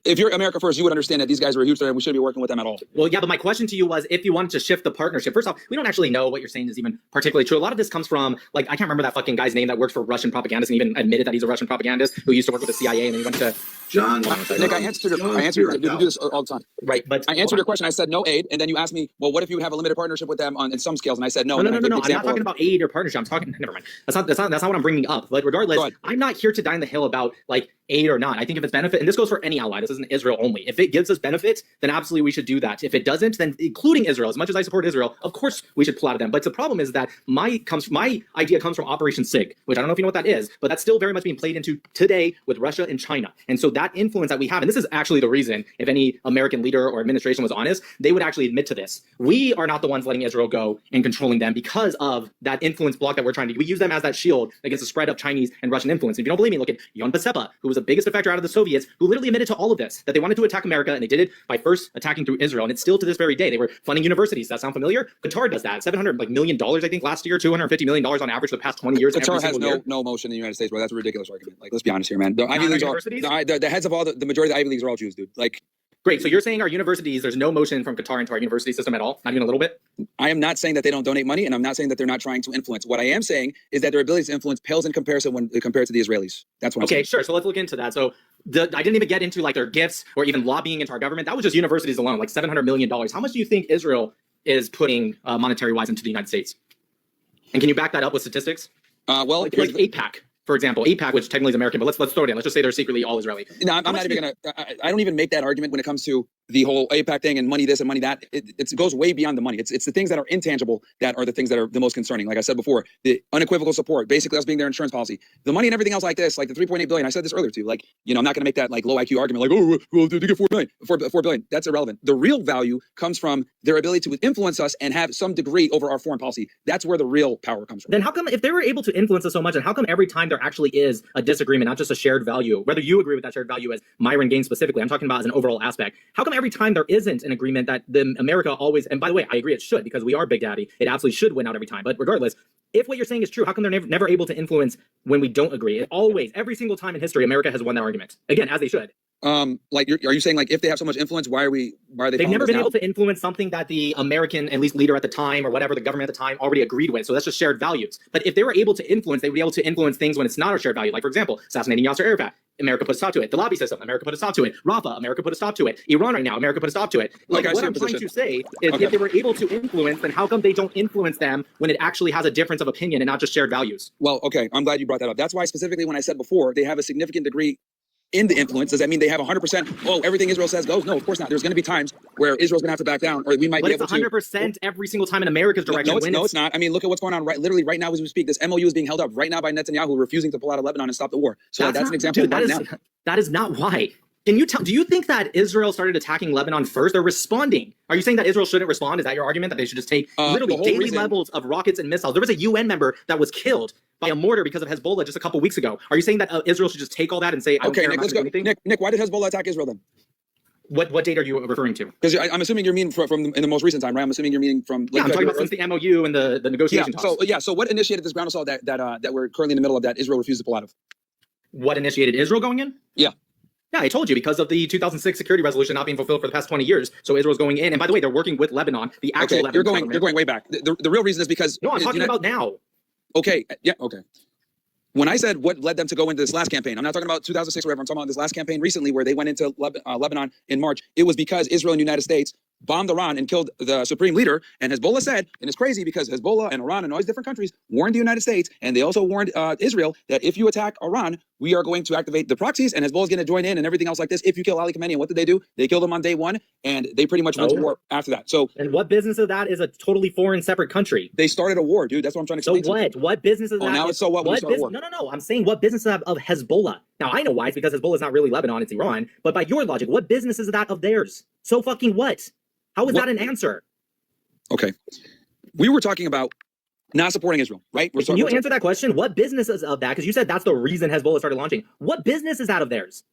Speaker 3: If you're America first, you would understand that these guys are a huge threat and we shouldn't be working with them at all.
Speaker 2: Well, yeah, but my question to you was, if you wanted to shift the partnership, first off, we don't actually know what you're saying is even particularly true. A lot of this comes from like, I can't remember that fucking guy's name that works for Russian propagandists and even admitted that he's a Russian propagandist who used to work with the CIA and then he went to
Speaker 4: John.
Speaker 3: Nick, I answered you do this all the time.
Speaker 2: right. But
Speaker 3: I answered your question. I said no aid, and then you asked me, well, what if you have a limited partnership with them in some scales? And I said no.
Speaker 2: No. I'm not talking about aid or partnership. I'm talking. Never mind. That's not what I'm bringing up. But regardless, I'm not here to die on the hill about like aid or not. I think if it's benefit, and this goes for any ally, this isn't Israel only. If it gives us benefits, then absolutely we should do that. If it doesn't, then including Israel, as much as I support Israel, of course we should pull out of them. But the problem is that my idea comes from Operation SIG, which I don't know if you know what that is, but that's still very much being played into today with Russia and China. And so that influence that we have, and this is actually the reason, if any American leader or administration was honest, they would actually admit to this. We are not the ones letting Israel go and controlling them because of that influence block that we're trying to. We use them as that shield against the spread of Chinese and Russian influence. If you don't believe me, look at Yon Pacepa, who was the biggest defector out of the Soviets, who literally admitted to all of this, that they wanted to attack America, and they did it by first attacking through Israel, and it's still to this very day. They were funding universities. Does that sound familiar? Qatar does that. $700 million, I think, last year, $250 million on average for the past 20 years.
Speaker 3: Qatar has no motion in the United States, bro. That's a ridiculous argument. Like, let's be honest here, man. The Ivy Leagues are the heads of all the majority of the Ivy Leagues are all Jews, dude. Like,
Speaker 2: great. So you're saying our universities, there's no motion from Qatar into our university system at all? Not even a little bit?
Speaker 3: I am not saying that they don't donate money, and I'm not saying that they're not trying to influence. What I am saying is that their ability to influence pales in comparison when compared to the Israelis. That's what I'm saying.
Speaker 2: Okay, sure. So let's look into that. So I didn't even get into like their gifts or even lobbying into our government. That was just universities alone, like $700 million. How much do you think Israel is putting monetary-wise into the United States? And can you back that up with statistics?
Speaker 3: Well,
Speaker 2: like AIPAC, for example. AIPAC, which technically is American, but let's throw it in. Let's just say they're secretly all Israeli.
Speaker 3: No, I'm not even gonna. I don't even make that argument when it comes to the whole AIPAC thing and money this and money that. It goes way beyond the money. It's the things that are intangible that are the things that are the most concerning. Like I said before, the unequivocal support, basically us being their insurance policy, the money and everything else like this, like the 3.8 billion. I said this earlier too. Like, I'm not gonna make that like low IQ argument like, oh, well, they get 4 billion. That's irrelevant. The real value comes from their ability to influence us and have some degree over our foreign policy. That's where the real power comes from.
Speaker 2: Then how come, if they were able to influence us so much, and how come every time there actually is a disagreement, not just a shared value, whether you agree with that shared value as Myron Gaines specifically, I'm talking about as an overall aspect, how come every time there isn't an agreement that America always, and by the way, I agree it should, because we are Big Daddy, it absolutely should win out every time, but regardless, if what you're saying is true, how come they're never able to influence when we don't agree? It always, every single time in history, America has won that argument. Again, as they should.
Speaker 3: Like, are you saying like if they have so much influence, why are they?
Speaker 2: They've never been able to influence something that the American, at least leader at the time, or whatever the government at the time already agreed with. So that's just shared values. But if they were able to influence, they would be able to influence things when it's not a shared value. Like, for example, assassinating Yasser Arafat. America put a stop to it. The lobby system, America put a stop to it. Rafah, America put a stop to it. Iran right now, America put a stop to it. Like, what I'm trying to say is if they were able to influence, then how come they don't influence them when it actually has a difference of opinion and not just shared values?
Speaker 3: Well, okay, I'm glad you brought that up. That's why specifically when I said before, they have a significant degree in the influence. Does that mean they have 100%? Oh, everything Israel says goes? No, of course not. There's going to be times where Israel's going to have to back down, or we might be able to.
Speaker 2: But it's 100% every single time in America's direction.
Speaker 3: No, it's not. I mean, look at what's going on literally right now as we speak. This MOU is being held up right now by Netanyahu refusing to pull out of Lebanon and stop the war. So that's an example.
Speaker 2: Dude, that is not why. Can you tell? Do you think that Israel started attacking Lebanon first? They're responding. Are you saying that Israel shouldn't respond? Is that your argument, that they should just take literally daily levels of rockets and missiles? There was a UN member that was killed by a mortar because of Hezbollah just a couple weeks ago. Are you saying that Israel should just take all that and say,
Speaker 3: okay, Nick, let's go. Nick, why did Hezbollah attack Israel then?
Speaker 2: What date are you referring to?
Speaker 3: Because I'm assuming you're meaning from in the most recent time, right? I'm assuming you're meaning from.
Speaker 2: I'm talking about since the MOU and the negotiation talks.
Speaker 3: So what initiated this ground assault that we're currently in the middle of that Israel refused to pull out of?
Speaker 2: What initiated Israel going in?
Speaker 3: Yeah.
Speaker 2: Yeah, I told you, because of the 2006 security resolution not being fulfilled for the past 20 years. So Israel's going in. And by the way, they're working with Lebanon, the actual Lebanon.
Speaker 3: You're going way back. The real reason is because.
Speaker 2: No, I'm talking about now.
Speaker 3: Okay. Yeah. Okay. When I said what led them to go into this last campaign, I'm not talking about 2006 or whatever. I'm talking about this last campaign recently where they went into Lebanon in March. It was because Israel and the United States bombed Iran and killed the supreme leader. And Hezbollah said, and it's crazy because Hezbollah and Iran and all these different countries warned the United States, and they also warned Israel that if you attack Iran, we are going to activate the proxies, and Hezbollah is going to join in and everything else like this. If you kill Ali Khamenei, and what did they do? They killed him on day one, and they pretty much went to war after that. So,
Speaker 2: and what business of that is a totally foreign, separate country?
Speaker 3: They started a war, dude. That's what I'm trying to explain.
Speaker 2: So what? What business is that?
Speaker 3: Now it's so what?
Speaker 2: No. I'm saying what business is that of Hezbollah? Now I know why. It's because Hezbollah is not really Lebanon; it's Iran. But by your logic, what business is that of theirs? So fucking what? How is that an answer?
Speaker 3: Okay, we were talking about not supporting Israel, right?
Speaker 2: Can you answer that question? What business is of that? Because you said that's the reason Hezbollah started launching. What business is that of theirs?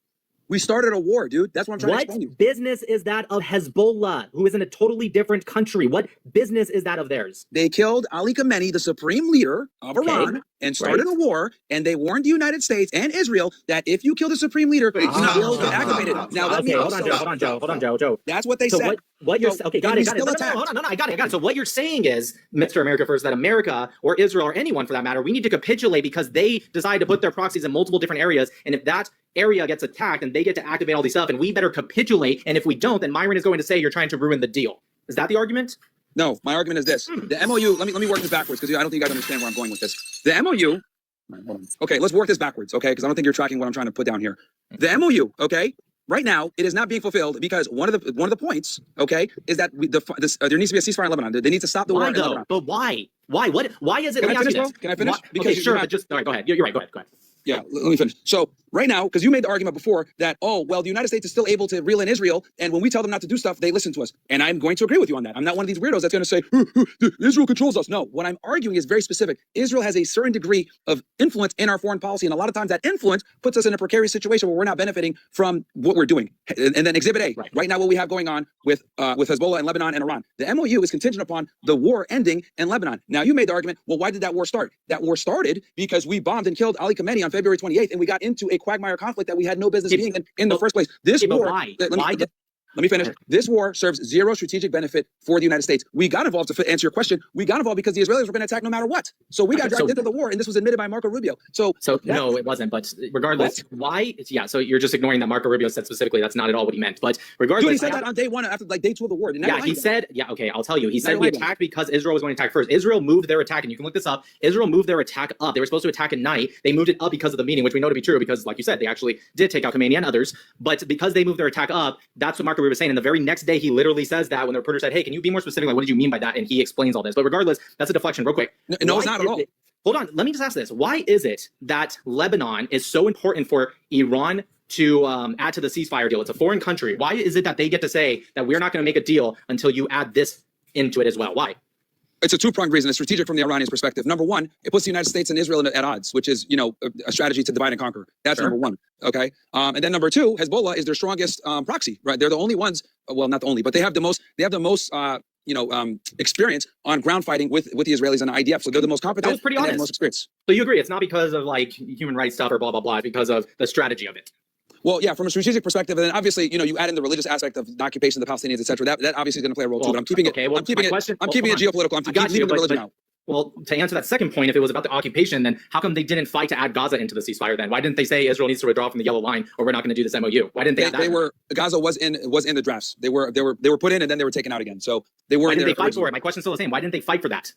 Speaker 3: We started a war, dude. That's what I'm trying to explain to you.
Speaker 2: What business is that of Hezbollah, who is in a totally different country? What business is that of theirs?
Speaker 3: They killed Ali Khamenei, the supreme leader of Iran, and started a war, and they warned the United States and Israel that if you kill the supreme leader, you will get activated. Now,
Speaker 2: hold on, Joe. Hold on, Joe.
Speaker 3: That's what they said.
Speaker 2: What you're
Speaker 3: So,
Speaker 2: okay,
Speaker 3: and
Speaker 2: got
Speaker 3: we
Speaker 2: it, got it.
Speaker 3: still
Speaker 2: No,
Speaker 3: attacked.
Speaker 2: hold on, no, I got it. So what you're saying is, Mr. America First, that America or Israel or anyone for that matter, we need to capitulate because they decide to put their proxies in multiple different areas, and if that area gets attacked and they get to activate all these stuff, and we better capitulate. And if we don't, then Myron is going to say you're trying to ruin the deal. Is that the argument?
Speaker 3: No, my argument is this: the MOU. Let me work this backwards because I don't think you guys understand where I'm going with this. The MOU. Okay, let's work this backwards, okay? Because I don't think you're tracking what I'm trying to put down here. The MOU, okay? Right now, it is not being fulfilled because one of the points, okay, is that there needs to be a ceasefire in Lebanon. They need to stop the war in Lebanon.
Speaker 2: But why? Why? Why is it?
Speaker 3: Can I finish, bro? Can I finish?
Speaker 2: Okay, sure, but just all right. Go ahead. You're right. Go ahead.
Speaker 3: Yeah, let me finish. So right now, because you made the argument before that, oh, well, the United States is still able to reel in Israel, and when we tell them not to do stuff, they listen to us. And I'm going to agree with you on that. I'm not one of these weirdos that's going to say, Israel controls us. No, what I'm arguing is very specific. Israel has a certain degree of influence in our foreign policy, and a lot of times that influence puts us in a precarious situation where we're not benefiting from what we're doing. And then Exhibit A, right now what we have going on with Hezbollah in Lebanon and Iran. The MOU is contingent upon the war ending in Lebanon. Now, you made the argument, well, why did that war start? That war started because we bombed and killed Ali Khamenei on February 28th, and we got into a quagmire conflict that we had no business being in the first place. This war,
Speaker 2: why?
Speaker 3: Let me finish. This war serves zero strategic benefit for the United States. We got involved, to answer your question, we got involved because the Israelis were going to attack no matter what. So we got dragged into the war, and this was admitted by Marco Rubio. So
Speaker 2: no, it wasn't. But regardless, why? Yeah, so you're just ignoring that Marco Rubio said specifically that's not at all what he meant. But regardless,
Speaker 3: dude, he said that on day one after day 2 of the war.
Speaker 2: Yeah, he said, okay, I'll tell you. He said we attacked because Israel was going to attack first. Israel moved their attack, and you can look this up. Israel moved their attack up. They were supposed to attack at night. They moved it up because of the meeting, which we know to be true because, like you said, they actually did take out Khamenei and others. But because they moved their attack up, that's what Marco Rubio was saying. And the very next day, he literally says that when the reporter said, hey, can you be more specific? Like, what did you mean by that? And he explains all this. But regardless, that's a deflection. Real quick.
Speaker 3: No, it's not at all.
Speaker 2: Hold on. Let me just ask this. Why is it that Lebanon is so important for Iran to add to the ceasefire deal? It's a foreign country. Why is it that they get to say that we're not going to make a deal until you add this into it as well? Why?
Speaker 3: It's a two-pronged reason. It's strategic from the Iranians' perspective. Number one, it puts the United States and Israel at odds, which is, a strategy to divide and conquer. That's number one. Okay. And then number two, Hezbollah is their strongest proxy, right? They're the only ones. Well, not the only, but they have the most. They have the most. Experience on ground fighting with the Israelis and the IDF. So they're the most competent.
Speaker 2: That was pretty honest.
Speaker 3: The most experience.
Speaker 2: So you agree? It's not because of like human rights stuff or blah blah blah. It's because of the strategy of it.
Speaker 3: Well, yeah, from a strategic perspective, and then obviously, you add in the religious aspect of the occupation of the Palestinians, et cetera. That obviously is going to play a role too. But I'm keeping it.
Speaker 2: Okay, well,
Speaker 3: I'm keeping it. I'm keeping it geopolitical. I'm leaving the religion out.
Speaker 2: Well, to answer that second point, if it was about the occupation, then how come they didn't fight to add Gaza into the ceasefire then? Why didn't they say Israel needs to withdraw from the yellow line or we're not going to do this MOU? Why didn't they add that?
Speaker 3: Gaza was in the drafts. They were put in and then they were taken out again. So they were.
Speaker 2: Why didn't they fight for it? My question's still the same. Why didn't they fight for that?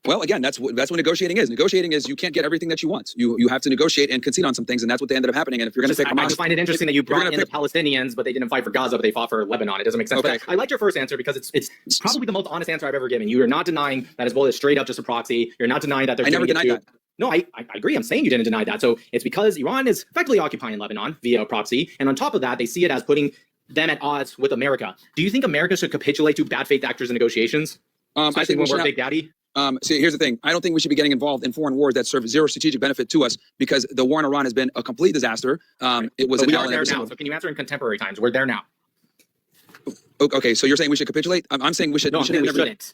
Speaker 3: Well, again, that's what negotiating is. Negotiating is you can't get everything that you want. You have to negotiate and concede on some things, and that's what they ended up happening. And if you're going to pick Hamas,
Speaker 2: I just find it interesting that you brought in the Palestinians, but they didn't fight for Gaza, but they fought for Lebanon. It doesn't make sense.
Speaker 3: Okay.
Speaker 2: But I liked your first answer because it's probably the most honest answer I've ever given. You are not denying that Hezbollah is straight up just a proxy. You're not denying that they're.
Speaker 3: I never denied that.
Speaker 2: No, I agree. I'm saying you didn't deny that. So it's because Iran is effectively occupying Lebanon via proxy, and on top of that, they see it as putting them at odds with America. Do you think America should capitulate to bad faith actors in negotiations?
Speaker 3: I think
Speaker 2: when we're Big Daddy.
Speaker 3: See, here's the thing. I don't think we should be getting involved in foreign wars that serve zero strategic benefit to us because the war in Iran has been a complete disaster. It was.
Speaker 2: But we are there now. So can you answer in contemporary times? We're there now.
Speaker 3: Okay, so you're saying we should capitulate? I'm saying we should.
Speaker 2: No, I'm saying we shouldn't.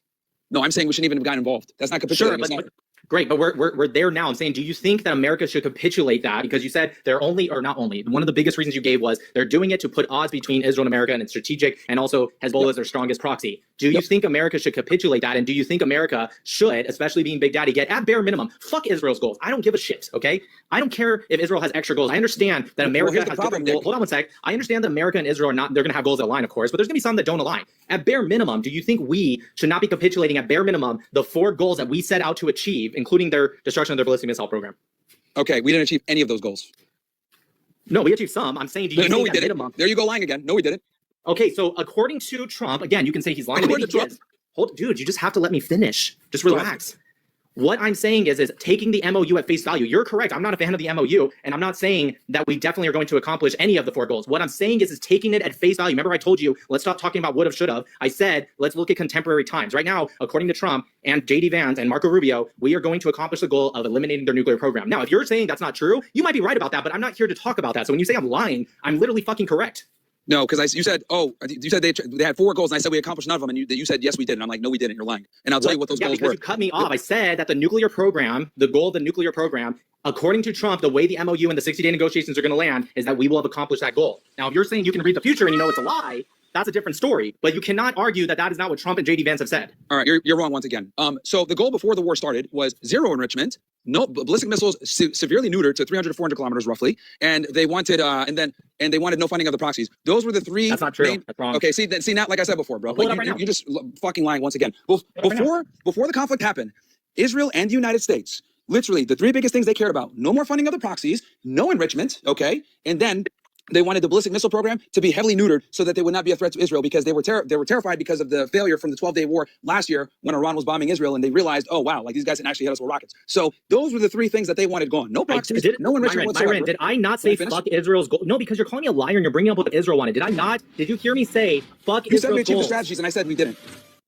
Speaker 3: No, I'm saying we shouldn't even have gotten involved. That's not capitulating.
Speaker 2: Sure, great, but we're there now. I'm saying, do you think that America should capitulate that? Because you said they're only, or not only, one of the biggest reasons you gave was they're doing it to put odds between Israel and America, and it's strategic, and also Hezbollah is their strongest proxy. Do you think America should capitulate that? And do you think America should, especially being Big Daddy, get at bare minimum, fuck Israel's goals? I don't give a shit, okay? I don't care if Israel has extra goals. I understand that America has different goals. Hold on one sec. I understand that America and Israel are not, they're going to have goals that align, of course, but there's going to be some that don't align. At bare minimum, do you think we should not be capitulating at bare minimum the 4 goals that we set out to achieve, including their destruction of their ballistic missile program?
Speaker 3: Okay, we didn't achieve any of those goals.
Speaker 2: No, we achieved some. I'm saying, do you think
Speaker 3: we didn't. Minimum? There you go lying again. No, we didn't.
Speaker 2: Okay, so according to Trump, again, you can say he's lying. According to Trump. Dude, you just have to let me finish. Just relax. What I'm saying is taking the MOU at face value. You're correct. I'm not a fan of the MOU, and I'm not saying that we definitely are going to accomplish any of the 4 goals. What I'm saying is taking it at face value. Remember I told you, let's stop talking about would have, should have. I said, let's look at contemporary times. Right now, according to Trump and J.D. Vance and Marco Rubio, we are going to accomplish the goal of eliminating their nuclear program. Now, if you're saying that's not true, you might be right about that, but I'm not here to talk about that. So when you say I'm lying, I'm literally fucking correct.
Speaker 3: No, because you said they had 4 goals, and I said we accomplished none of them, and you said yes we did, and I'm like no we didn't. You're lying, and I'll tell you what those goals were. You
Speaker 2: cut me off. I said that the nuclear program, the goal of the nuclear program, according to Trump, the way the MOU and the 60-day negotiations are going to land is that we will have accomplished that goal. Now, if you're saying you can read the future and you know it's a lie, that's a different story. But you cannot argue that that is not what Trump and JD Vance have said.
Speaker 3: All right, you're wrong once again. So the goal before the war started was zero enrichment, no ballistic missiles severely neutered to 300 to 400 kilometers roughly, and they wanted they wanted no funding of the proxies. Those were the three.
Speaker 2: That's not true. That's wrong.
Speaker 3: Okay, see now, like I said before, bro, like, you're just fucking lying once again. Before the conflict happened, Israel and the United States, literally the three biggest things they cared about: no more funding of the proxies, no enrichment, okay, and then they wanted the ballistic missile program to be heavily neutered so that they would not be a threat to Israel, because they were terrified because of the failure from the 12-day war last year when Iran was bombing Israel, and they realized, oh wow, like these guys can actually hit us with rockets. So those were the three things that they wanted gone: no proxies, no enrichment whatsoever.
Speaker 2: Myron, did I not say fuck Israel's goal? No, because you're calling me a liar and you're bringing up what Israel wanted. Did I not? Did you hear me say fuck
Speaker 3: You
Speaker 2: Israel's
Speaker 3: said we achieved the
Speaker 2: goals?
Speaker 3: strategies, and I said we didn't.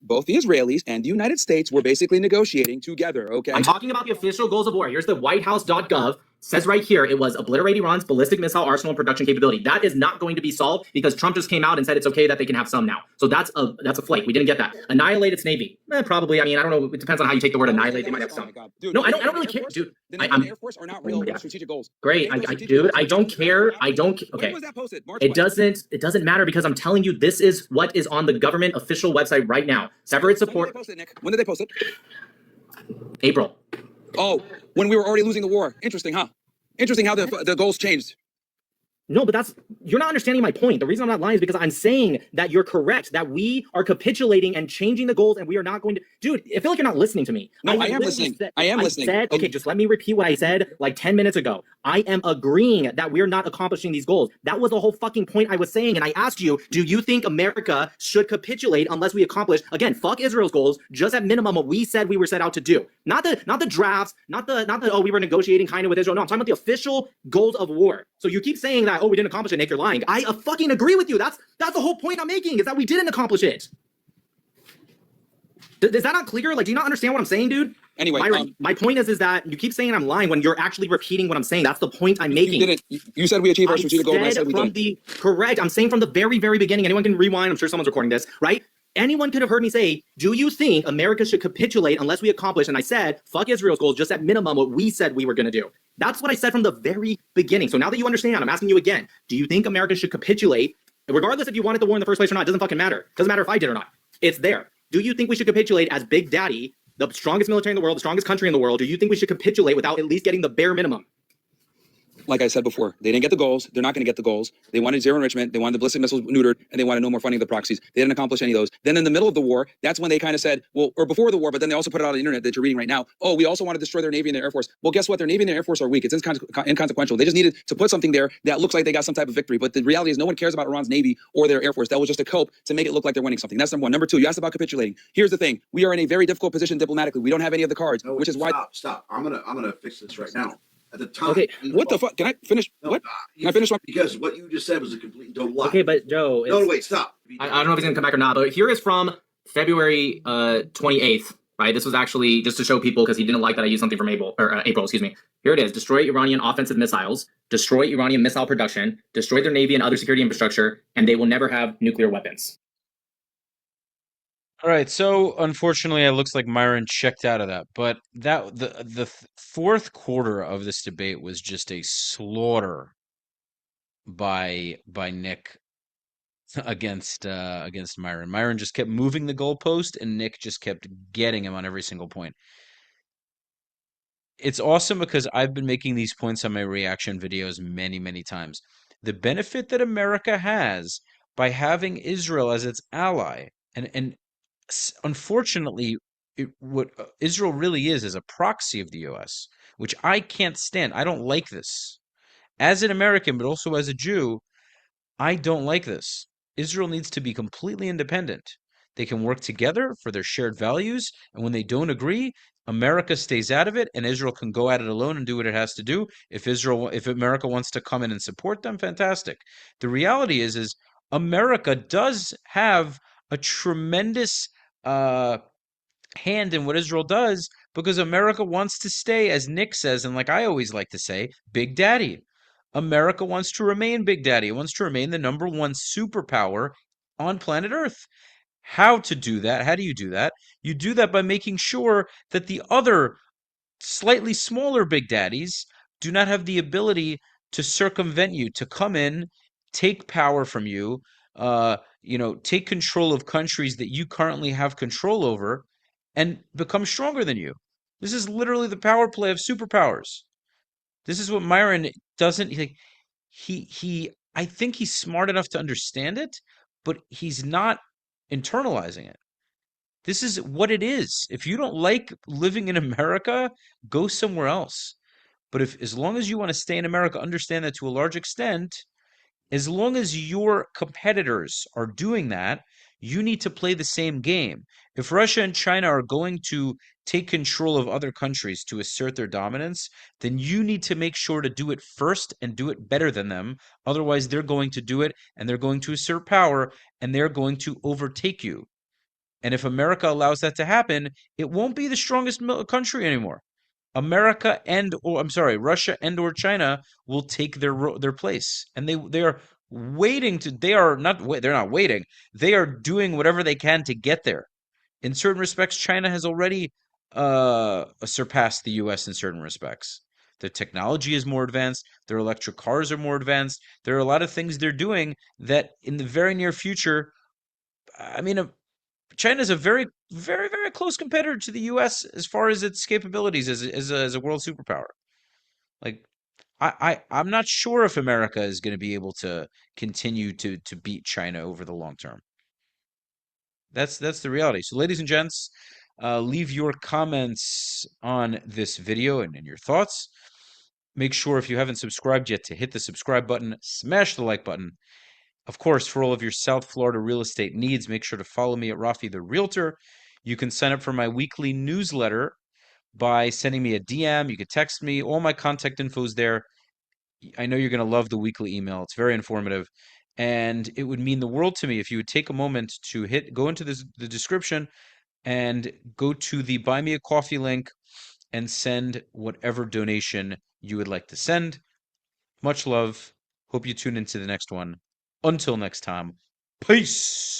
Speaker 3: Both the Israelis and the United States were basically negotiating together, okay?
Speaker 2: I'm talking about the official goals of war. Here's the WhiteHouse.gov. Says right here, it was obliterate Iran's ballistic missile arsenal and production capability. That is not going to be solved because Trump just came out and said it's okay that they can have some now. So that's a flake. We didn't get that. Annihilate its navy. Probably. I mean, I don't know. It depends on how you take the word annihilate. They might have some.
Speaker 3: Dude,
Speaker 2: No, I don't really care, dude.
Speaker 3: The Air Force are not real strategic goals.
Speaker 2: Great. Dude, I don't care. Okay.
Speaker 3: When was that posted? March
Speaker 2: It
Speaker 3: what?
Speaker 2: doesn't matter because I'm telling you this is what is on the government official website right now. Separate support.
Speaker 3: When did they post it, Nick? When did they post it?
Speaker 2: April.
Speaker 3: Oh, when we were already losing the war. Interesting, huh? Interesting how the goals changed.
Speaker 2: No, but you're not understanding my point. The reason I'm not lying is because I'm saying that you're correct, that we are capitulating and changing the goals, and we are not going to. Dude, I feel like you're not listening to me.
Speaker 3: No, I am listening. I am listening.
Speaker 2: Okay, just let me repeat what I said like 10 minutes ago. I am agreeing that we're not accomplishing these goals. That was the whole fucking point I was saying, and I asked you, do you think America should capitulate unless we accomplish, again, fuck Israel's goals, just at minimum what we said we were set out to do? Not the drafts, not the oh, we were negotiating kind of with Israel. No, I'm talking about the official goals of war. So you keep saying that, oh, we didn't accomplish it, Nick, you're lying. I fucking agree with you. That's the whole point I'm making, is that we didn't accomplish it. Is that not clear? Like, do you not understand what I'm saying, dude?
Speaker 3: Anyway,
Speaker 2: Myron, my point is that you keep saying I'm lying when you're actually repeating what I'm saying. That's the point I'm making.
Speaker 3: You didn't. You said we achieved our strategic goal, and I said we didn't.
Speaker 2: Correct. I'm saying from the very, very beginning. Anyone can rewind. I'm sure someone's recording this, right? Anyone could have heard me say, do you think America should capitulate unless we accomplish? And I said, fuck Israel's goals, just at minimum what we said we were going to do. That's what I said from the very beginning. So now that you understand, I'm asking you again, do you think America should capitulate? Regardless if you wanted the war in the first place or not, it doesn't fucking matter. It doesn't matter if I did or not. It's there. Do you think we should capitulate as Big Daddy, the strongest military in the world, the strongest country in the world? Do you think we should capitulate without at least getting the bare minimum?
Speaker 3: Like I said before, they didn't get the goals. They're not going to get the goals. They wanted zero enrichment. They wanted the ballistic missiles neutered, and they wanted no more funding of the proxies. They didn't accomplish any of those. Then in the middle of the war, that's when they kind of said, well, or before the war, but then they also put it out on the internet that you're reading right now. Oh, we also want to destroy their Navy and their Air Force. Well, guess what? Their Navy and their Air Force are weak. It's inconsequential. They just needed to put something there that looks like they got some type of victory. But the reality is no one cares about Iran's Navy or their Air Force. That was just a cope to make it look like they're winning something. That's number one. Number two, you asked about capitulating. Here's the thing. We are in a very difficult position diplomatically. We don't have any of the cards,
Speaker 4: No,
Speaker 3: which is why.
Speaker 4: Stop. I'm gonna fix this right now. At the time.
Speaker 2: Okay,
Speaker 3: What the fuck? Can I finish?
Speaker 4: No,
Speaker 3: What? Can I finish my?
Speaker 4: Because what you just said was a complete and total lie.
Speaker 2: Okay, but Joe,
Speaker 4: No, wait, stop.
Speaker 2: I don't know if he's gonna come back or not, but here is from February 28th, right? This was actually just to show people because he didn't like that I used something from April, excuse me. Here it is: destroy Iranian offensive missiles, destroy Iranian missile production, destroy their navy and other security infrastructure, and they will never have nuclear weapons.
Speaker 1: All right, so unfortunately, it looks like Myron checked out of that. But the fourth quarter of this debate was just a slaughter by Nick against Myron. Myron just kept moving the goalpost, and Nick just kept getting him on every single point. It's awesome because I've been making these points on my reaction videos many, many times. The benefit that America has by having Israel as its ally, and unfortunately, what Israel really is a proxy of the U.S., which I can't stand. I don't like this. As an American, but also as a Jew, I don't like this. Israel needs to be completely independent. They can work together for their shared values, and when they don't agree, America stays out of it, and Israel can go at it alone and do what it has to do. If America wants to come in and support them, fantastic. The reality is America does have a tremendous hand in what Israel does because America wants to stay, as Nick says, and like I always like to say, Big Daddy. America wants to remain Big Daddy. It wants to remain the number one superpower on planet Earth. How to do that? How do you do that? You do that by making sure that the other slightly smaller Big Daddies do not have the ability to circumvent you, to come in, take power from you, take control of countries that you currently have control over and become stronger than you. This is literally the power play of superpowers. This is what Myron doesn't he I think he's smart enough to understand it, but he's not internalizing it. This is what it is. If you don't like living in America, go somewhere else. But if as long as you want to stay in America, understand that to a large extent, as long as your competitors are doing that, you need to play the same game. If Russia and China are going to take control of other countries to assert their dominance, then you need to make sure to do it first and do it better than them. Otherwise, they're going to do it and they're going to assert power and they're going to overtake you. And if America allows that to happen, it won't be the strongest country anymore. Russia and or China will take their place, and they are waiting to. They are not. They're not waiting. They are doing whatever they can to get there. In certain respects, China has already surpassed the U.S. in certain respects. Their technology is more advanced. Their electric cars are more advanced. There are a lot of things they're doing that in the very near future. I mean, China is a very, very, very close competitor to the U.S. as far as its capabilities as a world superpower. Like, I'm not sure if America is going to be able to continue to beat China over the long term. That's the reality. So, ladies and gents, leave your comments on this video and your thoughts. Make sure if you haven't subscribed yet to hit the subscribe button, smash the like button. Of course, for all of your South Florida real estate needs, make sure to follow me at Rafi the Realtor. You can sign up for my weekly newsletter by sending me a DM. You could text me. All my contact info is there. I know you're going to love the weekly email. It's very informative. And it would mean the world to me if you would take a moment to go into the description and go to the Buy Me a Coffee link and send whatever donation you would like to send. Much love. Hope you tune into the next one. Until next time, peace.